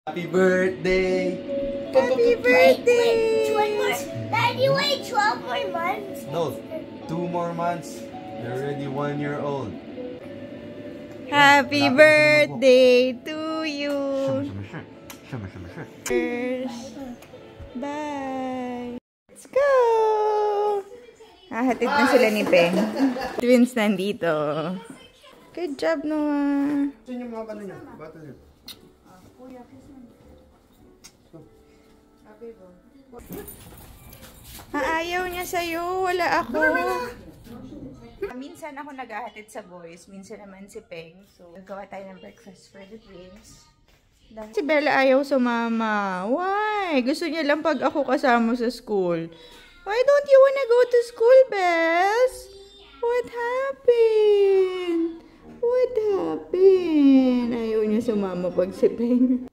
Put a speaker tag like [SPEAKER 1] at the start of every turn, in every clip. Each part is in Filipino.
[SPEAKER 1] Happy birthday!
[SPEAKER 2] Happy birthday! Wait, 1 more. Daddy, wait, 12 more months.
[SPEAKER 1] No, 2 more months. You're already 1 year old.
[SPEAKER 2] Happy birthday to you. Bye. Let's go. Hahatid na sila ni Peng. Twins nandito. Good job, Noah.
[SPEAKER 1] Saan yung mga bata niyo? Bata niyo?
[SPEAKER 2] Ayaw niya sa'yo. Wala ako. Minsan ako nag-ahatid sa boys. Minsan naman si Peng. So, gagawa tayo ng breakfast for the twins. Si Bella ayaw sumama. Why? Gusto niya lang pag ako kasama sa school. Why don't you wanna go to school, Bess? What happened? What happened? Ayaw niya sumama pag si Peng.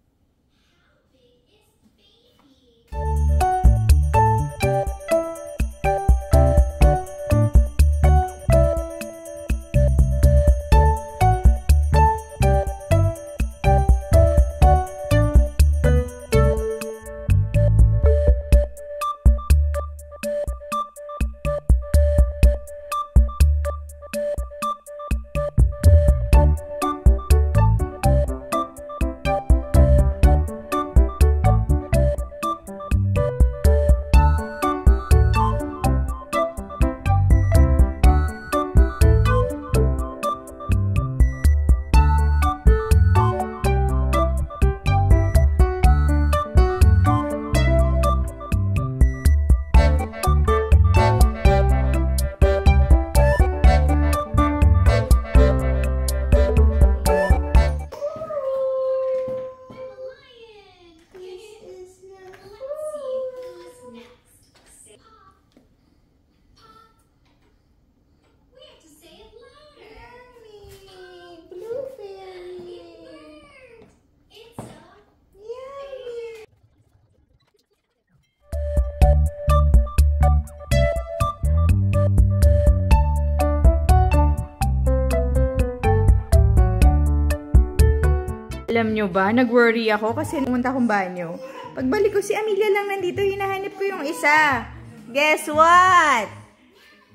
[SPEAKER 2] Alam nyo ba, nag-worry ako kasi pumunta akong banyo. Pagbalik ko si Amelia lang nandito, hinahanap ko yung isa. Guess what?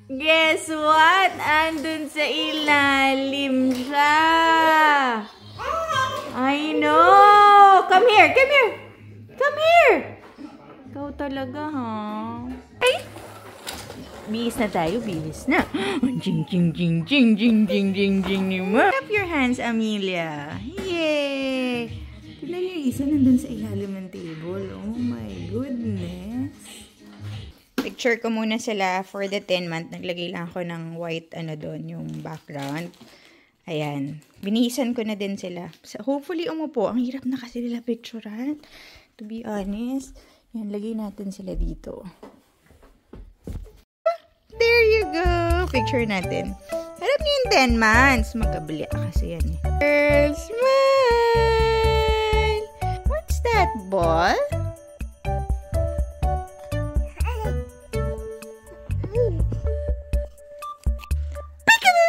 [SPEAKER 2] Guess what? Andun sa ilalim siya. I know. Come here, come here. Come here. Ikaw talaga, ha? Ay! Bihis na tayo, bihis na. Jing, jing, jing, jing, jing, jing, jing, jing, jing. Clap your hands, Amelia. Yay! Tignan niyo yung isa nandun sa ilalim ng table. Oh my goodness. Picture ko muna sila for the 10-month. Naglagay lang ako ng white, doon, yung background. Ayan. Binihisan ko na din sila. So, hopefully, umupo. Ang hirap na kasi nila picturean. To be honest. Yan, lagay natin sila dito. There you go. Picture natin. Alam niyo yung 10 months. Magkabili kasi yan eh. Girl, smile! What's that, ball? Peekaboo!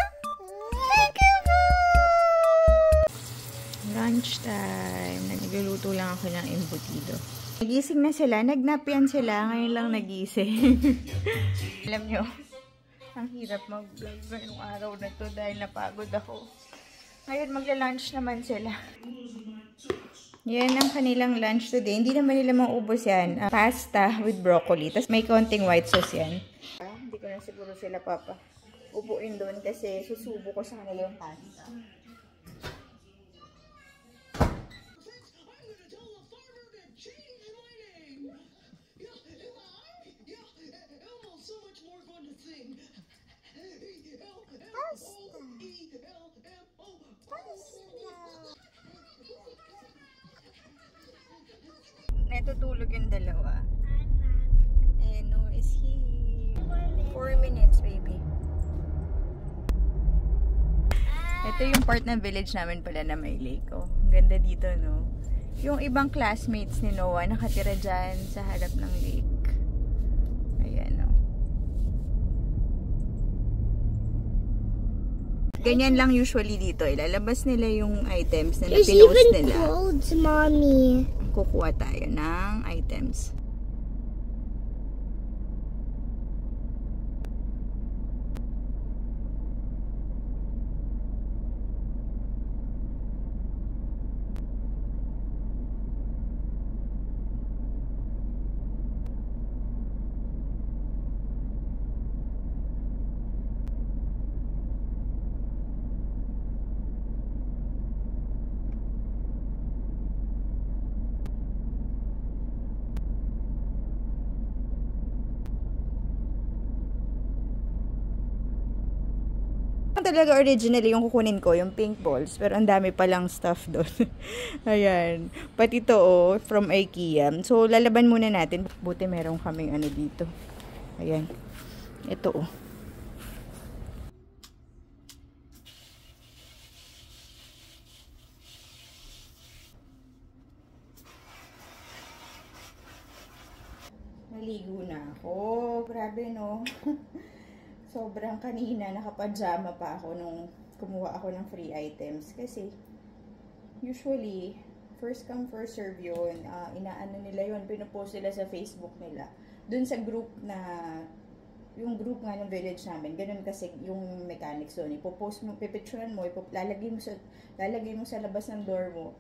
[SPEAKER 2] Peekaboo! Lunch time. Nagluluto lang ako ng embutido. Nagising na sila. Nagnap yan sila. Ngayon lang nagising. Alam nyo, ang hirap mag-vlog ngayong araw na to dahil napagod ako. Ngayon magla-lunch naman sila. Yan ang kanilang lunch today. Hindi naman nila maubos yan. Pasta with broccoli. Tapos may konting white sauce yan. Hindi ko na siguro sila upuin doon kasi susubo ko sa kanila yung pasta. Natutulog yung dalawa. And Noah is here. 4 minutes, baby. Ito yung part ng village namin pala na may lake. Oh, ang ganda dito, no? Yung ibang classmates ni Noah nakatira dyan sa harap ng lake. Ayan, no? Ganyan lang usually dito. Ilalabas nila yung items na
[SPEAKER 3] There's
[SPEAKER 2] pinost
[SPEAKER 3] even
[SPEAKER 2] nila.
[SPEAKER 3] clothes, Mommy.
[SPEAKER 2] Kukuha tayo ng items. Talaga originally yung kukunin ko, yung pink balls. Pero ang dami palang stuff doon. Ayan. Pati ito, oh, from IKEA. So, lalaban muna natin. Buti meron kaming ano dito. Ayan. Ito, oh. Naligo na ako. Grabe, no? Sobrang kanina, nakapajama pa ako nung kumuha ako ng free items. Kasi, usually, first come, first serve yun. Inaano nila yun, pinupost nila sa Facebook nila. Dun sa group na, yung group nga ng village namin, ganun kasi yung mechanics doon. Ipopost mo, pipicturean mo, lalagay mo sa labas ng door mo.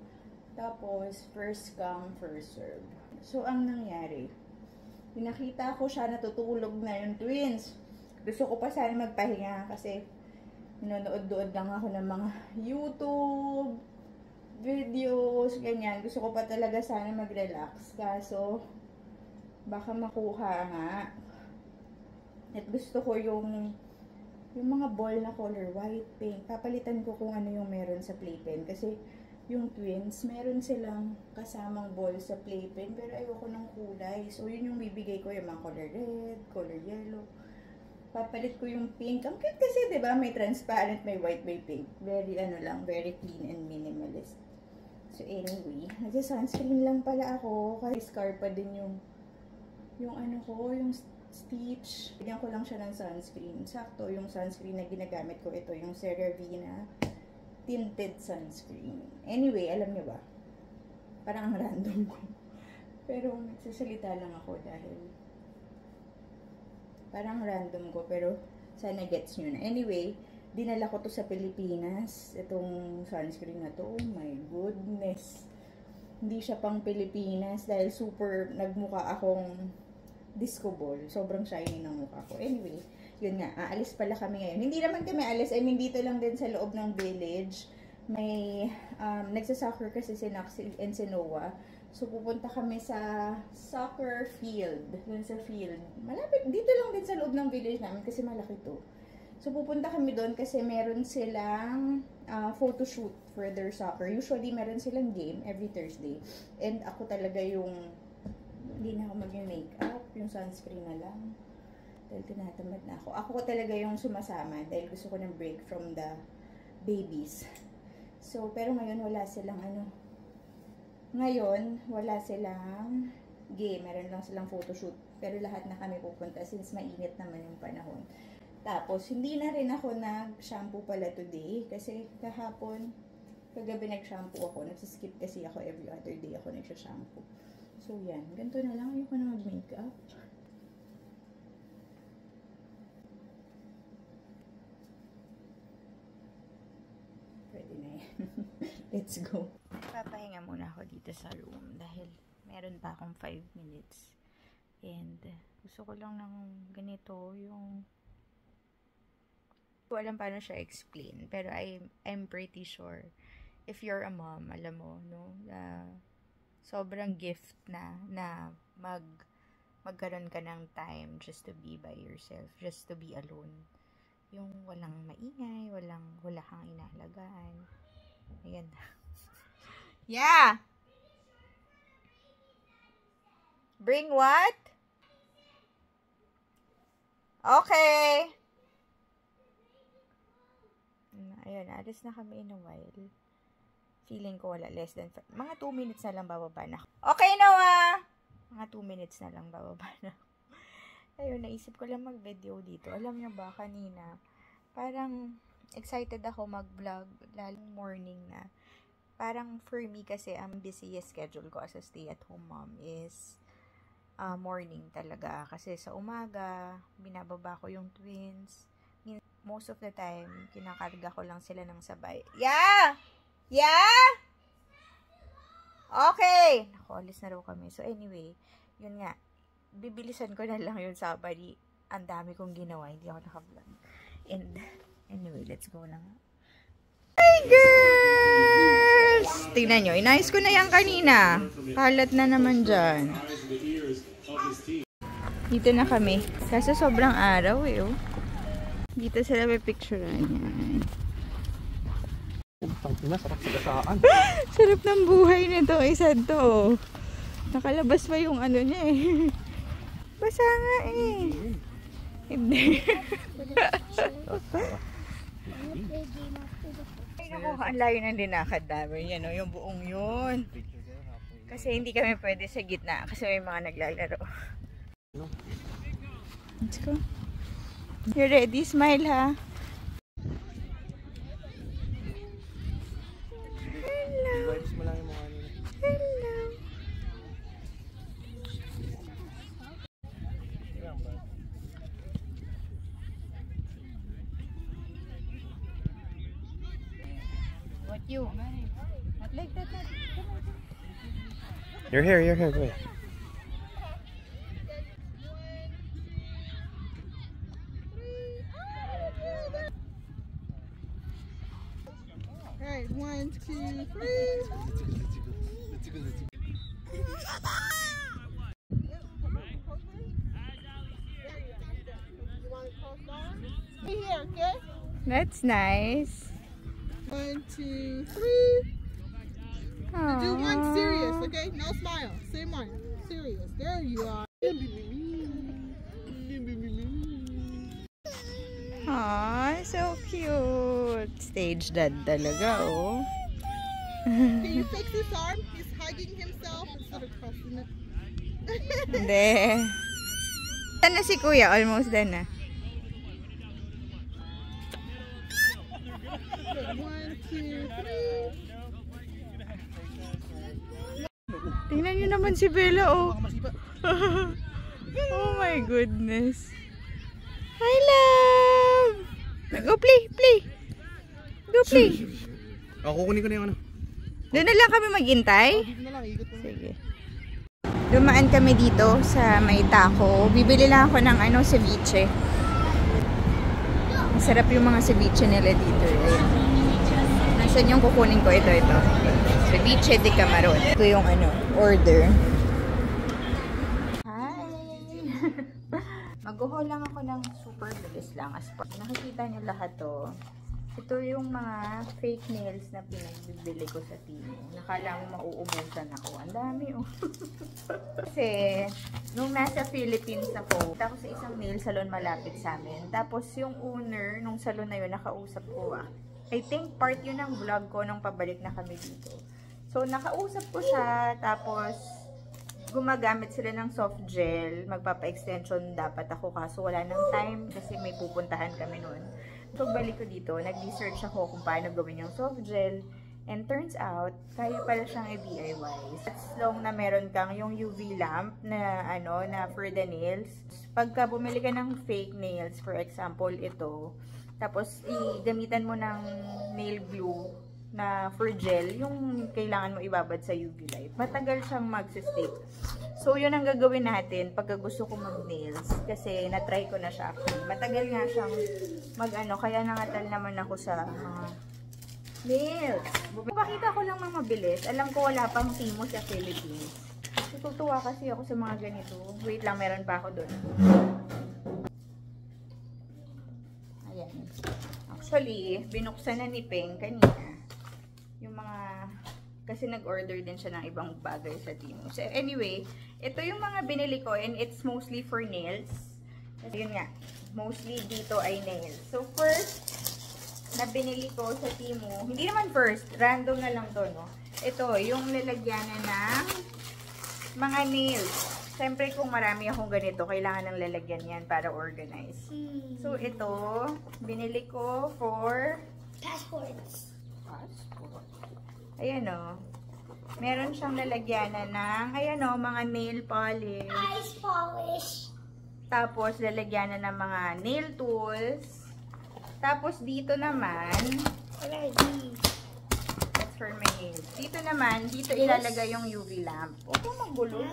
[SPEAKER 2] Tapos, first come, first serve. So, ang nangyari, pinakita ko siya, natutulog na yung twins. Gusto ko pa sana magpahinga kasi nanonood-dood lang ako ng mga YouTube videos, ganyan. Gusto ko pa talaga sana mag-relax. Kaso, baka makuha nga. At gusto ko yung mga ball na color, white, pink. Papalitan ko kung ano yung meron sa playpen. Kasi yung twins, meron silang kasamang ball sa playpen. Pero ayoko ng kulay. So, yun yung bibigay ko, yung mga color red, color yellow. Papalit ko yung pink. Ang cute kasi, di ba? May transparent, may white, may pink. Very, ano lang, very clean and minimalist. So, anyway, nagsa-sunscreen lang pala ako. Kasi scarpa din yung ano ko, yung Stitch. Bigyan ko lang siya ng sunscreen. Sakto, yung sunscreen na ginagamit ko. Ito, yung CeraVe na tinted sunscreen. Anyway, alam niyo ba? Parang ang random ko. Pero, nagsasalita lang ako dahil parang random ko, pero sana gets nyo na. Anyway, dinala ko to sa Pilipinas. Itong sunscreen na to. Oh my goodness. Hindi siya pang Pilipinas dahil super nagmukha akong disco ball. Sobrang shiny ng mukha ko. Anyway, yun nga. Aalis pala kami ngayon. Hindi naman kami alis. I mean, dito lang din sa loob ng village. May nagsasoccer kasi si Naxil and si Noah. So, pupunta kami sa soccer field. Dun sa field. Malapit, dito lang din sa loob ng village namin kasi malaki to. So, pupunta kami doon kasi meron silang photo shoot for their soccer. Usually, meron silang game every Thursday. And ako talaga yung, hindi na ako mag-makeup. Yung sunscreen na lang. Dahil tinatamad na ako. Ako talaga yung sumasama dahil gusto ko ng break from the babies. So, pero ngayon wala silang Ngayon, wala silang game. Meron lang silang photoshoot. Pero lahat na kami pupunta since mainit naman yung panahon. Tapos, hindi na rin ako nag-shampoo pala today. Kasi kahapon, kagabi nag-shampoo ako. Nagsiskip kasi ako every other day ako nagsha-shampoo. So, yan. Ganito na lang. Ayoko na mag-makeup. Pwede na yan. Let's go. Papahinga muna ako dito sa room dahil meron pa akong 5 minutes. And gusto ko lang ng ganito yung ko alam paano siya explain, pero I'm pretty sure if you're a mom, alam mo, no, sobrang gift na magkaroon ka ng time just to be by yourself, just to be alone. Yung walang maingay, wala kang inalagaan. Ayan. Yeah! Bring what? Okay! Ayun, alis na kami in a while. Feeling ko wala less than mga 2 minutes na lang bababa na. Okay, Noah! Mga 2 minutes na lang bababa na. Ayun, naisip ko lang mag-video dito. Alam niyo ba, kanina, parang excited ako mag-vlog, lalo morning na. Parang for me kasi, ang busiest schedule ko as a stay-at-home mom is morning talaga. Kasi sa umaga, binababa ko yung twins. Most of the time, kinakarga ko lang sila ng sabay. Yeah! Yeah! Okay! Naku, alis na raw kami. So anyway, yun nga. Bibilisan ko na lang yun sa bali. Ang dami kong ginawa. Hindi ako naka-vlog. And anyway, let's go na nga. Hi, girls! Tingnan nyo, inayos ko na yan kanina. Kalat na naman dyan. Dito na kami. Kasi sobrang araw eh, oh. Dito sila may picturean yan.
[SPEAKER 1] Sarap sa gasaan.
[SPEAKER 2] Sarap ng buhay nito, isa to. Nakalabas pa yung ano niya eh. Basa nga eh. Hindi. Ay naku, ang layo ng linakad namin. Yan o, yung buong yun. Kasi hindi kami pwede sa gitna. Kasi may mga naglalaro. Let's go. You ready? Smile ha. Hello. Hello. What you? Not like that.
[SPEAKER 1] You're here, go ahead.
[SPEAKER 4] Alright, 1, 2, 3. Here, okay?
[SPEAKER 2] That's nice.
[SPEAKER 4] 1, 2, 3. Do one serious, okay? No smile. Same one. Serious. There you are.
[SPEAKER 2] Aww, so cute. Stage dad talaga, oh.
[SPEAKER 4] Can you fix his arm? He's hugging himself instead of crossing it.
[SPEAKER 2] Hindi. Done na si Kuya. Almost done na.
[SPEAKER 4] 1, 2, 3.
[SPEAKER 2] Tingnan niyo naman si Bella, oh. Oh my goodness. Hi, love! Go play, play. Go play.
[SPEAKER 1] Kukunin ko na yung ano.
[SPEAKER 2] Doon na lang kami maghintay. Sige. Dumaan kami dito sa may taco. Bibili lang ako ng ano, ceviche. Masarap yung mga ceviche nila dito. Ayan. Nasaan yung kukunin ko? Ito. Ceviche de Camarón. Ito yung ano, order. Hi! Mag-haul lang ako ng super bilis lang. As per. Nakikita nyo lahat to. Ito yung mga fake nails na pinagbibili ko sa Timo. Nakala mo mauubusan ako. Ang dami, oh. Kasi, nung nasa Philippines ako, punta ako sa isang nail salon malapit sa amin. Tapos, yung owner nung salon na yun, nakausap ko, I think part yun ng vlog ko nung pabalik na kami dito. So, nakausap ko siya. Tapos, gumagamit sila ng soft gel. Magpapa-extension dapat ako kaso wala nang time kasi may pupuntahan kami noon. So, balik ko dito. Nag-research ako kung paano gawin yung soft gel. And turns out, kaya pala siyang i-DIY. As long na meron kang yung UV lamp na, na for the nails. Pagka bumili ka ng fake nails, for example, ito, tapos gamitan mo ng nail glue na for gel, yung kailangan mo ibabad sa UV light. Matagal siyang mag-stick. So, yun ang gagawin natin pagka gusto ko mag-nails. Kasi, na-try ko na siya. Matagal nga siyang kaya nangatal naman ako sa nails. Pakita ko lang mabilis. Alam ko wala pang Timo sa Philippines. Tutuwa kasi ako sa mga ganito. Wait lang, meron pa ako doon. Ayan. Actually, binuksan na ni Peng kanina. Yung mga, kasi nag-order din siya ng ibang bagay sa Timo. So anyway, ito yung mga binili ko and it's mostly for nails. Kasi yun nga, mostly dito ay nails. So first, na binili ko sa Timo, hindi naman first, random na lang to, no? Ito, yung lalagyanan ng mga nails. Siyempre, kung marami akong ganito, kailangan ng lalagyan yan para organize. So, ito, binili ko for
[SPEAKER 3] Passports.
[SPEAKER 2] passport. Ayan o. Meron siyang lalagyanan ng, ayan o, mga nail polish.
[SPEAKER 3] Ice polish.
[SPEAKER 2] Tapos, lalagyanan ng mga nail tools. Tapos, dito naman,
[SPEAKER 3] What are these?
[SPEAKER 2] that's for my nails. Dito naman, dito ilalagay yung UV lamp. Huwag mo magulo.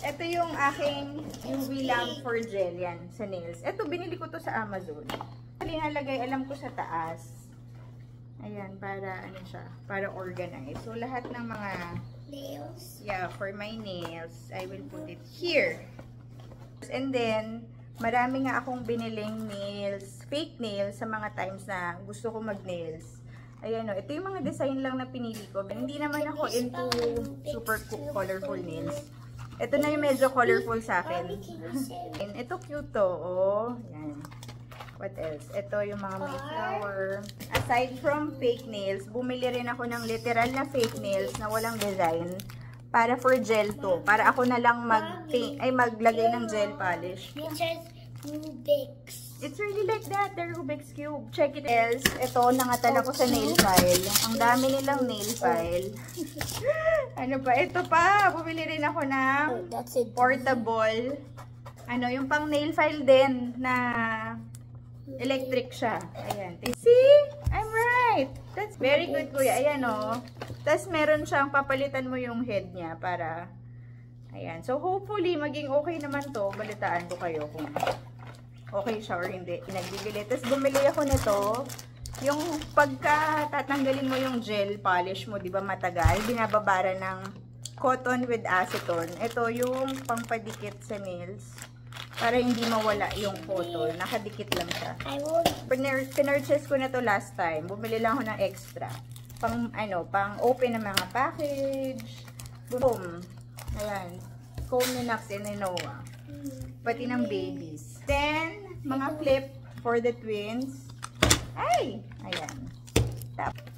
[SPEAKER 2] Ito yung aking UV lamp for gel, yan, sa nails. Ito, binili ko to sa Amazon. Linalagay, alam ko sa taas. Ayan, para ano siya, para organize. So, lahat ng mga,
[SPEAKER 3] Nails.
[SPEAKER 2] yeah, for my nails, I will put it here. And then, marami nga akong biniling nails, fake nails, sa mga times na gusto ko mag-nails. Ayan o, ito yung mga design lang na pinili ko. Hindi naman ako into super colorful nails. Ito na yung medyo colorful sa akin. Ito cute to, oh. Ayan. What else? Ito yung mga may flower. Aside from fake nails, bumili rin ako ng literal na fake nails na walang design. Para for gel to. Para ako na lang maglagay ng gel polish.
[SPEAKER 3] It says Rubik's.
[SPEAKER 2] It's really like that, the Rubik's Cube. Check it else. Ito, nangatan ako sa nail file. Ang dami nilang nail file. Ano pa? Ito pa. Bumili rin ako ng
[SPEAKER 3] That's it.
[SPEAKER 2] portable. Ano, yung pang nail file din na electric siya. Ayan. See? I'm right. That's very good, kuya. Ayan, oh. Tapos, meron siyang papalitan mo yung head niya para, ayan. So, hopefully, maging okay naman to. Balitaan ko kayo kung okay siya or hindi. Pinagbibili. Tapos, bumili ako nito. Yung pagka tatanggalin mo yung gel polish mo, di ba matagal, binababara ng cotton with acetone. Ito yung pangpadikit sa nails. Para hindi mawala yung cotton. Nakadikit lang siya. Pinurchase ko na to last time. Bumili lang ako ng extra. Pang open ng mga package. Boom. Ayan. Comb ni Nax and ni Noah. Pati ng babies. Then, mga clip for the twins. Ay! Ayan.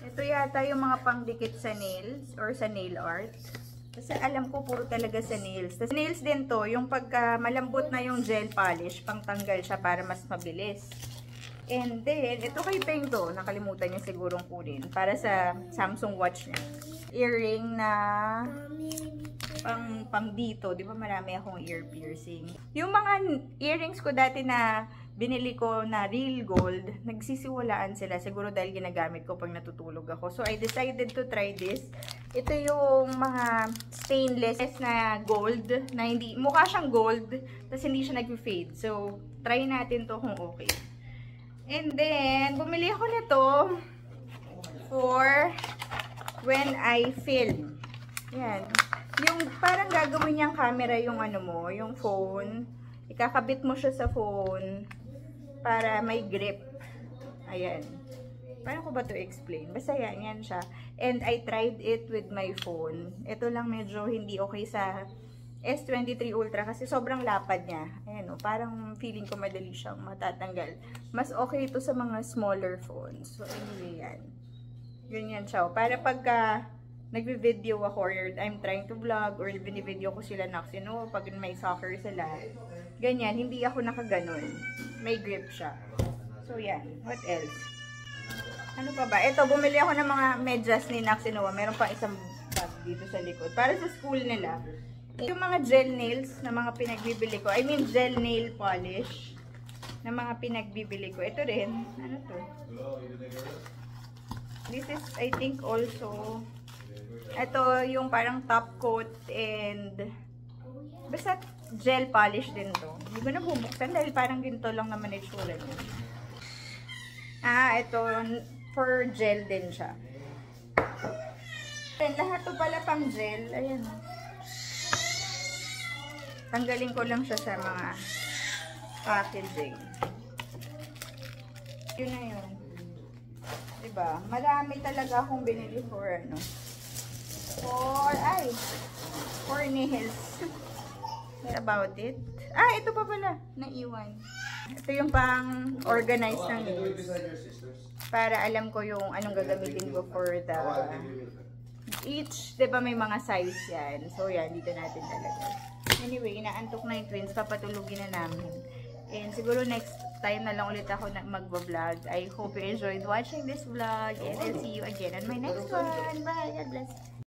[SPEAKER 2] Ito yata yung mga pangdikit sa nails or sa nail art. Kasi alam ko puro talaga sa nails. Sa nails din to, yung pagka malambot na yung gel polish, pangtanggal siya para mas mabilis. And then, ito kay Peng to, nakalimutan niya sigurong kunin. Para sa Samsung watch niya. Earring na pang dito. Di ba marami akong ear piercing. Yung mga earrings ko dati na binili ko na real gold, nagsisiwalaan sila. Siguro dahil ginagamit ko pag natutulog ako. So, I decided to try this. Ito yung mga stainless na gold, na hindi, mukha siyang gold, tapos hindi siya nag-fade. So, try natin to kung okay. And then, bumili ako nito for when I film. Yan. Yung parang gagawin niyang camera yung ano mo, yung phone. Ikakabit mo siya sa phone para may grip. Ayan. Paano ko ba to explain? Basta yan siya. And I tried it with my phone. Ito lang medyo hindi okay sa S23 Ultra kasi sobrang lapad niya. Ayan o, parang feeling ko madali siyang matatanggal. Mas okay ito sa mga smaller phones. So anyway, yan. Ganyan siya. Para pagka nagvi-video ako or I'm trying to vlog or binivideo ko sila na kasi no, pag may soccer sila, ganyan, hindi ako nakaganon. May grip siya. So yan. What else? Ano pa ba? Ito, bumili ako ng mga medyas ni Nax and Noah. Meron pa isang bag dito sa likod. Para sa school nila. Yung mga gel nails na mga pinagbibili ko. I mean, gel nail polish na mga pinagbibili ko. Ito rin. Ano to? This is, I think, also, ito yung parang top coat and basta gel polish din to. Hindi ko na bubuksan dahil parang ginto lang naman itsura niya. Ito, for gel din siya. And lahat to pala pang gel. Ayan. Tanggalin ko lang siya sa mga packaging. Yun na yun. Diba? Marami talaga akong binili for ano. For nails. What about it? Ito pa pala. Naiwan. Ito yung pang organize ng nails. Para alam ko yung anong gagamitin ko for the Each, di ba may mga size yan. So, yan, dito natin talaga. Anyway, inaantok na yung twins. Papatulugin na namin. And siguro next time na lang ulit ako mag-vlog. I hope you enjoyed watching this vlog. And I'll see you again on my next one. Bye! God bless.